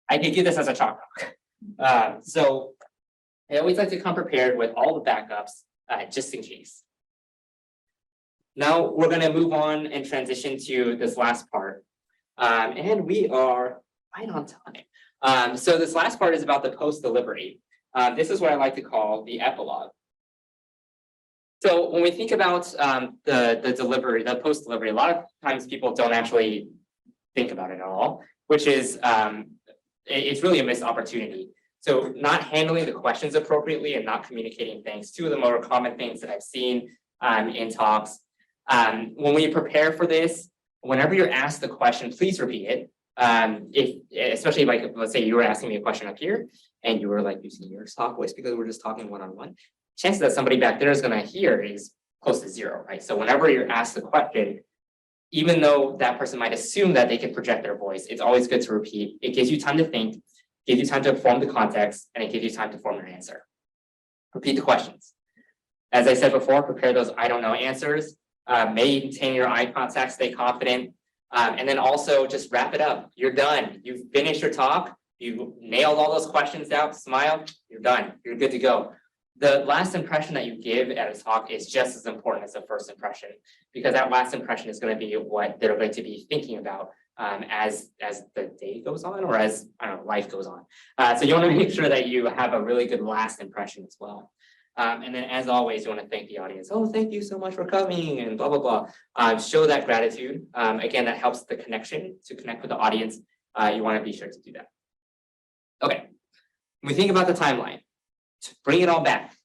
I could do this as a chalk rock. So I always like to come prepared with all the backups, just in case. Now we're gonna move on and transition to this last part. And we are right on time. So this last part is about the post-delivery. This is what I like to call the epilogue. So when we think about the delivery, the post-delivery, a lot of times people don't actually think about it at all, which is it's really a missed opportunity. So not handling the questions appropriately and not communicating things. Two of the more common things that I've seen in talks. When we prepare for this, whenever you're asked the question, please repeat it. Especially like, let's say you were asking me a question up here and you were like using your stock voice because we're just talking one-on-one. Chances that somebody back there is going to hear is close to zero, right? So whenever you're asked the question, even though that person might assume that they can project their voice, it's always good to repeat. It gives you time to think, gives you time to form the context, and it gives you time to form your answer. Repeat the questions. As I said before, prepare those I don't know answers. Maintain your eye contact, stay confident. And then also just wrap it up. You're done. You've finished your talk. You nailed all those questions out, smile, you're done. You're good to go. The last impression that you give at a talk is just as important as the first impression, because that last impression is going to be what they're going to be thinking about as the day goes on, or as life goes on. So you want to make sure that you have a really good last impression as well. And then as always, you want to thank the audience. Oh, thank you so much for coming and blah, blah, blah. Show that gratitude. Again, that helps the connection to connect with the audience. You want to be sure to do that. Okay, when we think about the timeline, to bring it all back,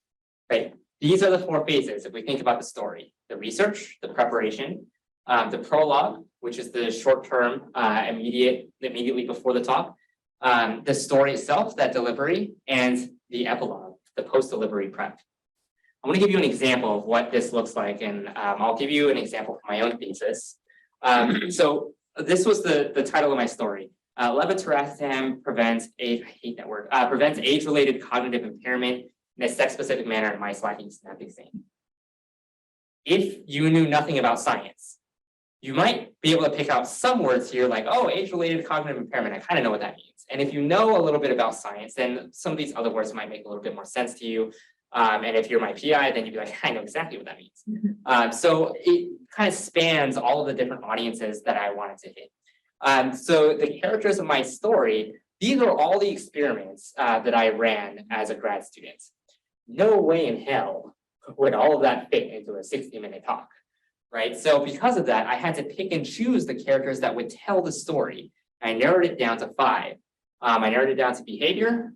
right? These are the 4 phases. If we think about the story, the research, the preparation, the prologue, which is the short-term, immediately before the talk, the story itself, that delivery, and the epilogue, the post-delivery prep. I want to give you an example of what this looks like, and I'll give you an example from my own thesis. So this was the title of my story. Levetiracetam prevents age-related cognitive impairment in a sex-specific manner in mice lacking synaptic zinc. If you knew nothing about science, you might be able to pick out some words here like, oh, age-related cognitive impairment, I kind of know what that means. And if you know a little bit about science, then some of these other words might make a little bit more sense to you. And if you're my PI, then you'd be like, I know exactly what that means. So it kind of spans all of the different audiences that I wanted to hit. So the characters of my story, these are all the experiments that I ran as a grad student. No way in hell would all of that fit into a 60-minute talk, right? So because of that, I had to pick and choose the characters that would tell the story. I narrowed it down to 5. I narrowed it down to behavior,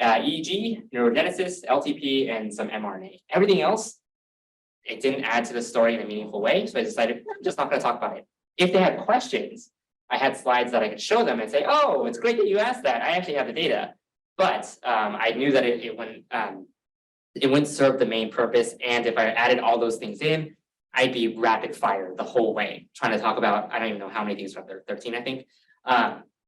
EEG, neurogenesis, LTP, and some mRNA. Everything else, it didn't add to the story in a meaningful way, so I decided I'm just not going to talk about it. If they had questions, I had slides that I could show them and say, oh, it's great that you asked that. I actually have the data. But I knew that it wouldn't serve the main purpose. And if I added all those things in, I'd be rapid fire the whole way, trying to talk about, I don't even know how many things are there, 13, I think.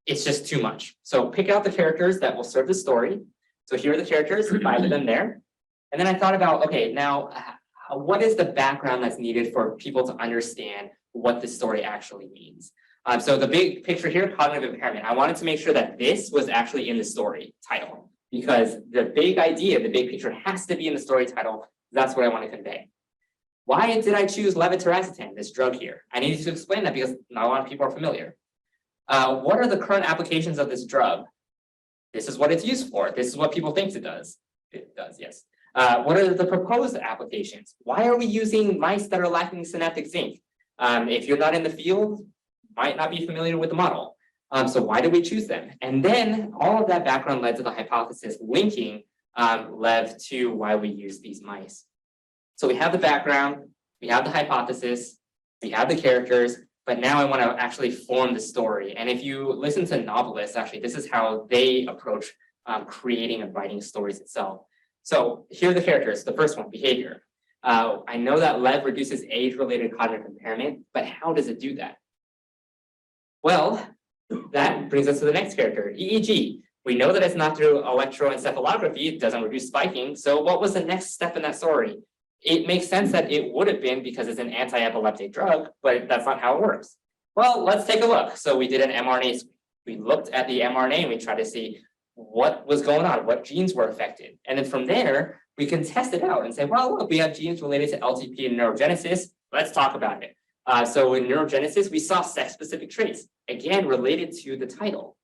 It's just too much. So pick out the characters that will serve the story. So here are the characters, 5 of them there. And then I thought about, okay, now what is the background that's needed for people to understand what the story actually means? So the big picture here, cognitive impairment. I wanted to make sure that this was actually in the story title, because the big idea, the big picture has to be in the story title. That's what I want to convey. Why did I choose levetiracetam, this drug here? I needed to explain that because not a lot of people are familiar. What are the current applications of this drug? This is what it's used for. This is what people think it does. It does, yes. What are the proposed applications? Why are we using mice that are lacking synaptic zinc? If you're not in the field, might not be familiar with the model. So why do we choose them? And then all of that background led to the hypothesis linking led to why we use these mice. So we have the background, we have the hypothesis, we have the characters, but now I want to actually form the story. And if you listen to novelists, actually, this is how they approach creating and writing stories itself. So here are the characters. The first one, behavior. I know that Lev reduces age-related cognitive impairment, but how does it do that? Well, that brings us to the next character, EEG. We know that it's not through electroencephalography, it doesn't reduce spiking. So what was the next step in that story? It makes sense that it would have been because it's an anti-epileptic drug, but that's not how it works. Well, let's take a look. So we did an mRNA. We looked at the mRNA and we tried to see what was going on, what genes were affected. And then from there, we can test it out and say, well, look, we have genes related to LTP and neurogenesis. Let's talk about it. So in neurogenesis, we saw sex-specific traits, again, related to the title.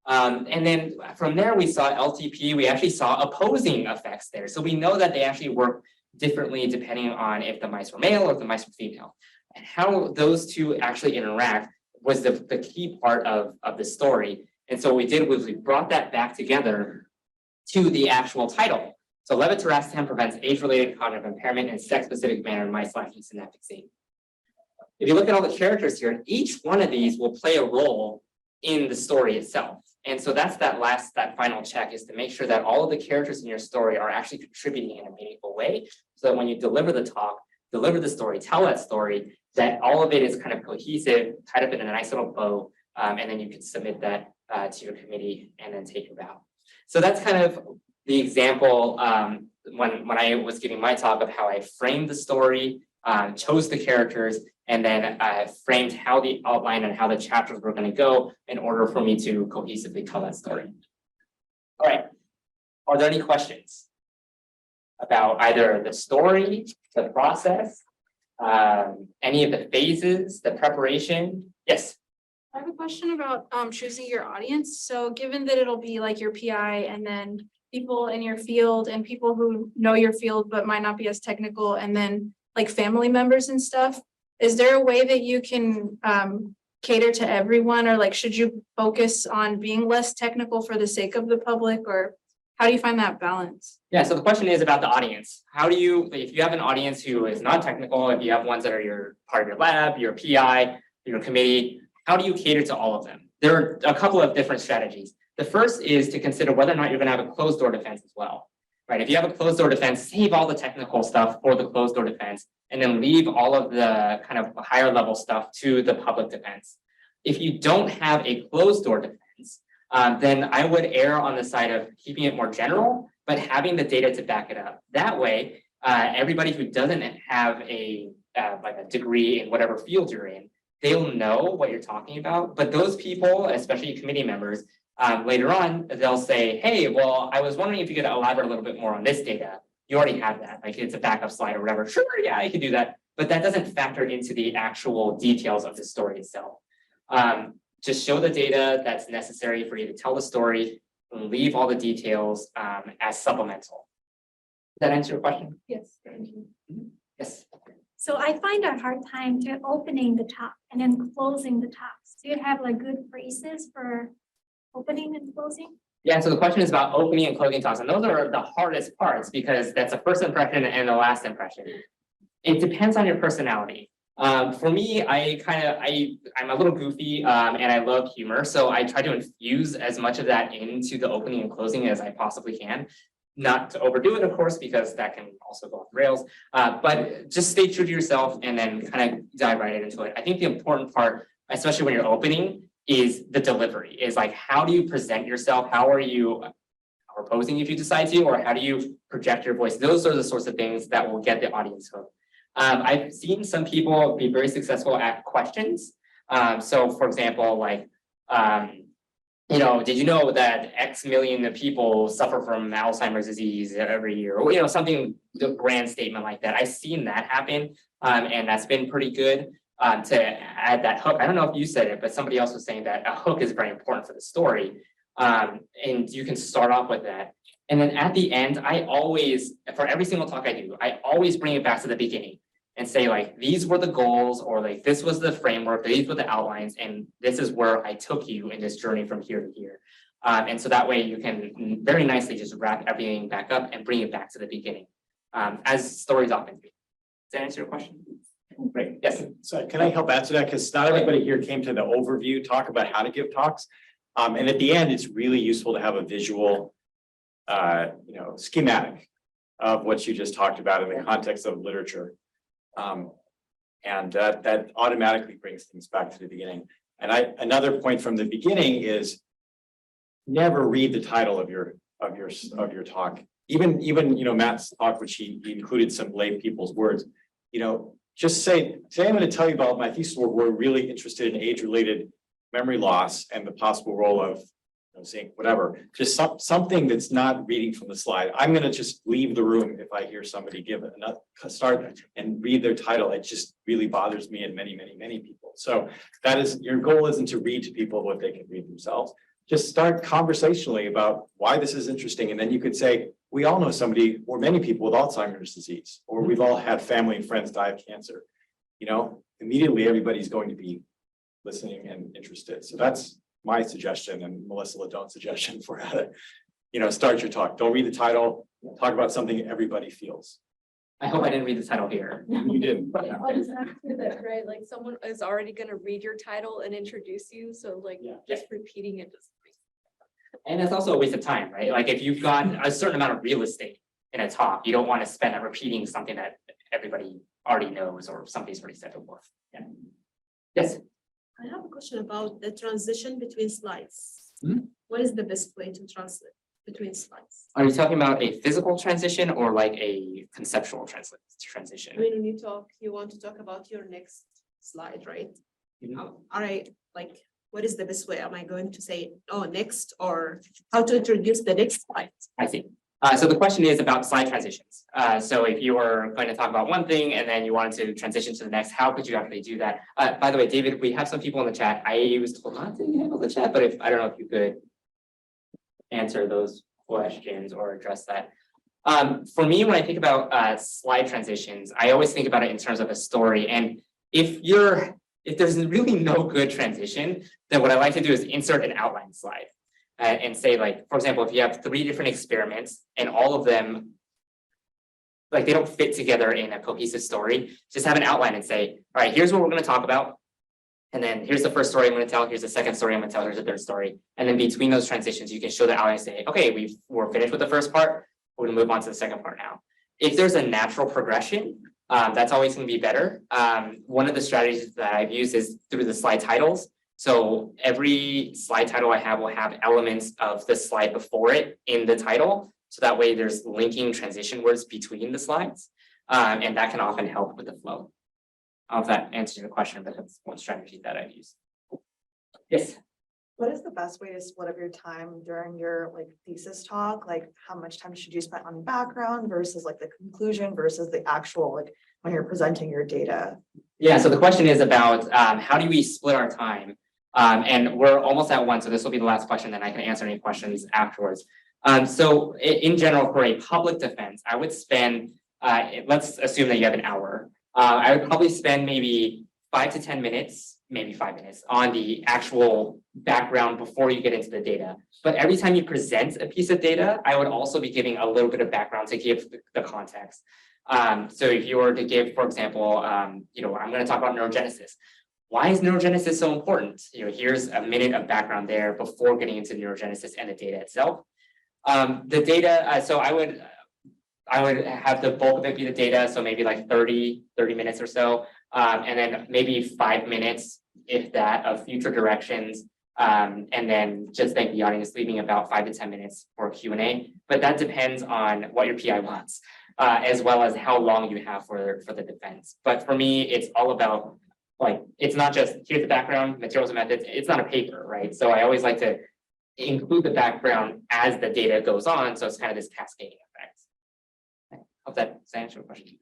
And then from there, we saw LTP, we actually saw opposing effects there. So we know that they actually work differently depending on if the mice were male or if the mice were female. And how those two actually interact was the key part of the story. And so what we did was we brought that back together to the actual title. So levetiracetam prevents age-related cognitive impairment in sex-specific manner in mice lacking synaptic zinc. If you look at all the characters here, each one of these will play a role in the story itself. And so that's that final check, is to make sure that all of the characters in your story are actually contributing in a meaningful way, so that when you deliver the talk, deliver the story, tell that story, that all of it is kind of cohesive, tied up in a nice little bow, and then you can submit that to your committee and then take your bow. So that's kind of the example when I was giving my talk of how I framed the story, chose the characters, and then framed how the outline and how the chapters were going to go in order for me to cohesively tell that story. All right, are there any questions about either the story, the process, any of the phases, the preparation? Yes. I have a question about choosing your audience. So given that it'll be like your PI and then people in your field and people who know your field but might not be as technical, and then like family members and stuff, is there a way that you can cater to everyone, or like should you focus on being less technical for the sake of the public, or how do you find that balance? Yeah, so the question is about the audience. How do you, if you have an audience who is not technical, if you have ones that are your part of your lab, your PI, your committee, how do you cater to all of them? There are a couple of different strategies. The first is to consider whether or not you're going to have a closed door defense as well, right? If you have a closed door defense, save all the technical stuff for the closed door defense, and then leave all of the kind of higher level stuff to the public defense. If you don't have a closed door defense, then I would err on the side of keeping it more general, but having the data to back it up. That way, everybody who doesn't have like a degree in whatever field you're in, they'll know what you're talking about. But those people, especially committee members, later on, they'll say, hey, well, I was wondering if you could elaborate a little bit more on this data. You already have that, like it's a backup slide or whatever. Sure, yeah, I can do that. But that doesn't factor into the actual details of the story itself. Just show the data that's necessary for you to tell the story, and leave all the details as supplemental. Does that answer your question? Yes. Yes. So I find a hard time to opening the talk and then closing the talks. Do you have like good phrases for opening and closing? Yeah, so the question is about opening and closing talks, and those are the hardest parts because that's a first impression and the last impression. It depends on your personality. For me, I'm a little goofy and I love humor, so I try to infuse as much of that into the opening and closing as I possibly can. Not to overdo it, of course, because that can also go off the rails, but just stay true to yourself and then kind of dive right into it. I think the important part, especially when you're opening, is the delivery, is like, how do you present yourself? How are you proposing if you decide to, or how do you project your voice? Those are the sorts of things that will get the audience hooked. I've seen some people be very successful at questions. So for example, like, you know, did you know that X million of people suffer from Alzheimer's disease every year? Or, you know, something, the grand statement like that. I've seen that happen, and that's been pretty good. To add that hook. I don't know if you said it, but somebody else was saying that a hook is very important for the story. And you can start off with that. And then at the end, I always, for every single talk I do, I always bring it back to the beginning and say like, these were the goals, or like, this was the framework, these were the outlines, and this is where I took you in this journey from here to here. And so that way you can very nicely just wrap everything back up and bring it back to the beginning, as stories often do. Does that answer your question? Great, yes. So can I help answer that? Because not everybody here came to the overview talk about how to give talks. And at the end, it's really useful to have a visual, schematic of what you just talked about in the context of literature. And that automatically brings things back to the beginning. And another point from the beginning is never read the title of your talk. Even Matt's talk, which he included some lay people's words, just say, today I'm going to tell you about my thesis work. We're really interested in age-related memory loss and the possible role of saying whatever, just something that's not reading from the slide. I'm going to just leave the room if I hear somebody give start and read their title. It just really bothers me and many people. So that is, your goal isn't to read to people what they can read themselves. Just start conversationally about why this is interesting. And then you could say, we all know somebody or many people with Alzheimer's disease, or we've all had family and friends die of cancer. Immediately everybody's going to be listening and interested. So that's my suggestion and Melissa Ladon's suggestion for how to, start your talk. Don't read the title, talk about something everybody feels. I hope I didn't read the title here. You didn't. Right, like someone is already gonna read your title and introduce you, so like just repeating it doesn't. And it's also a waste of time, right? Like if you've got a certain amount of real estate in a talk, you don't want to spend on repeating something that everybody already knows or somebody's already said before. Yeah. Yes. I have a question about the transition between slides. Mhm. What is the best way to translate between slides? Are you talking about a physical transition or like a conceptual transition? I mean, when you want to talk about your next slide, right? Mhm. All right, like, what is the best way? Am I going to say, oh, next, or how to introduce the next slide? I see. So the question is about slide transitions. So if you were going to talk about one thing and then you wanted to transition to the next, how could you actually do that? By the way, David, we have some people in the chat. I was told not to handle the chat, but I don't know if you could answer those questions or address that. For me, when I think about slide transitions, I always think about it in terms of a story. And if there's really no good transition, then what I like to do is insert an outline slide. And say, like, for example, if you have 3 different experiments and all of them, like, they don't fit together in a cohesive story, just have an outline and say, all right, here's what we're going to talk about. And then here's the first story I'm going to tell, here's the second story I'm going to tell, here's the third story. And then between those transitions, you can show the outline and say, okay, we're finished with the first part, we're going to move on to the second part now. If there's a natural progression, that's always going to be better. One of the strategies that I've used is through the slide titles. So every slide title I have will have elements of the slide before it in the title. So that way there's linking transition words between the slides. And that can often help with the flow. I don't know if that answers your question, but that's one strategy that I've used. Yes. What is the best way to split up your time during your thesis talk? Like how much time should you spend on background versus the conclusion versus the actual, when you're presenting your data? Yeah, so the question is about how do we split our time? And we're almost at 1, so this will be the last question, then I can answer any questions afterwards. So in general, for a public defense, I would spend, let's assume that you have an hour. I would probably spend maybe 5 to 10 minutes, maybe 5 minutes on the actual background before you get into the data. But every time you present a piece of data, I would also be giving a little bit of background to give the context. So if you were to give, for example, I'm going to talk about neurogenesis. Why is neurogenesis so important? Here's a minute of background there before getting into neurogenesis and the data itself. The data, so I would have the bulk of it be the data, so maybe like 30 minutes or so, and then maybe 5 minutes, if that, of future directions, and then just thank the audience, leaving about 5 to 10 minutes for Q&A. But that depends on what your PI wants, as well as how long you have for the defense. But for me, it's all about, it's not just here's the background, materials and methods. It's not a paper, right? So I always like to include the background as the data goes on. So it's kind of this cascading effect. Hope that answers your question.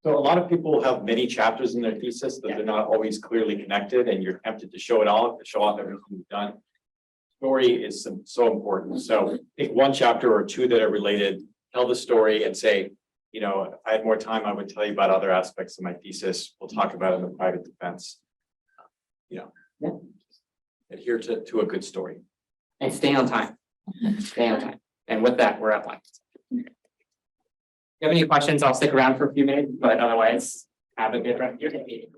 So a lot of people have many chapters in their thesis that they're not always clearly connected, and you're tempted to show it all, to show off everything you've done. Story is so important. So pick 1 chapter or 2 that are related, tell the story and say, if I had more time, I would tell you about other aspects of my thesis. We'll talk about it in the private defense. Adhere to a good story. And stay on time. Stay on time. And with that, we're at lunch. If you have any questions, I'll stick around for a few minutes, but otherwise, have a good rest of your day.